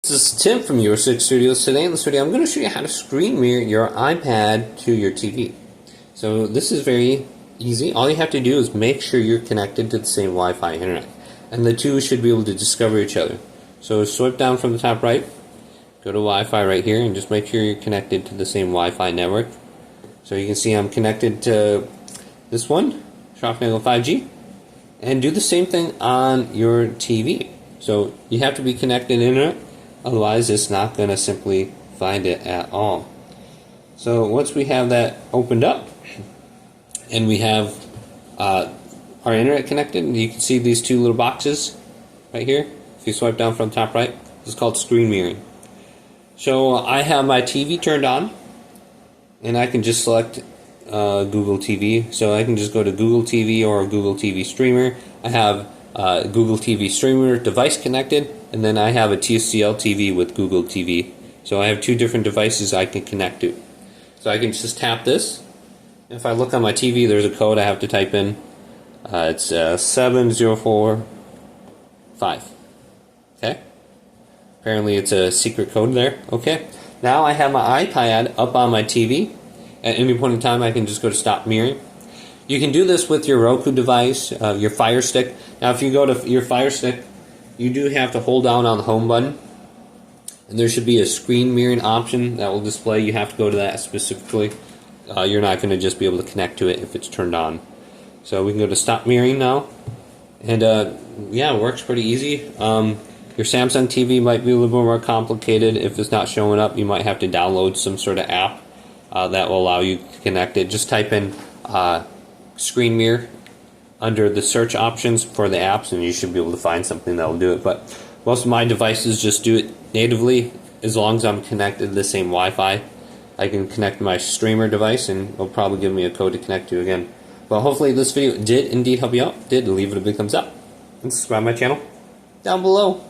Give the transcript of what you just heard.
This is Tim from Your Six Studios. Today in this video I'm going to show you how to screen mirror your iPad to your TV. So this is very easy. All you have to do is make sure you're connected to the same Wi-Fi internet. And the two should be able to discover each other. So swipe down from the top right, go to Wi-Fi right here, and just make sure you're connected to the same Wi-Fi network. So you can see I'm connected to this one, Sharpnagle 5G. And do the same thing on your TV. So you have to be connected to internet. Otherwise, it's not going to simply find it at all. So once we have that opened up, and we have our internet connected, you can see these two little boxes right here. If you swipe down from the top right, this is called screen mirroring. So I have my TV turned on, and I can just select Google TV. So I can just go to Google TV or Google TV Streamer. I have Google TV Streamer device connected, and then I have a TCL TV with Google TV. So I have two different devices I can connect to. So I can just tap this. If I look on my TV, there's a code I have to type in. It's 7045. Okay. Apparently it's a secret code there. Okay. Now I have my iPad up on my TV. At any point in time, I can just go to stop mirroring. You can do this with your Roku device, your Fire Stick. Now, if you go to your Fire Stick, you do have to hold down on the home button, and there should be a screen mirroring option that will display. You have to go to that specifically. You're not going to just be able to connect to it if it's turned on. So we can go to stop mirroring now, and yeah, it works pretty easy. Your Samsung TV might be a little bit more complicated. If it's not showing up, you might have to download some sort of app that will allow you to connect it. Just type in screen mirror under the search options for the apps, and you should be able to find something that will do it. But most of my devices just do it natively. As long as I'm connected to the same Wi-Fi, I can connect my streamer device, and it'll probably give me a code to connect to again. But hopefully this video did indeed help you out. Did leave it a big thumbs up and subscribe to my channel down below.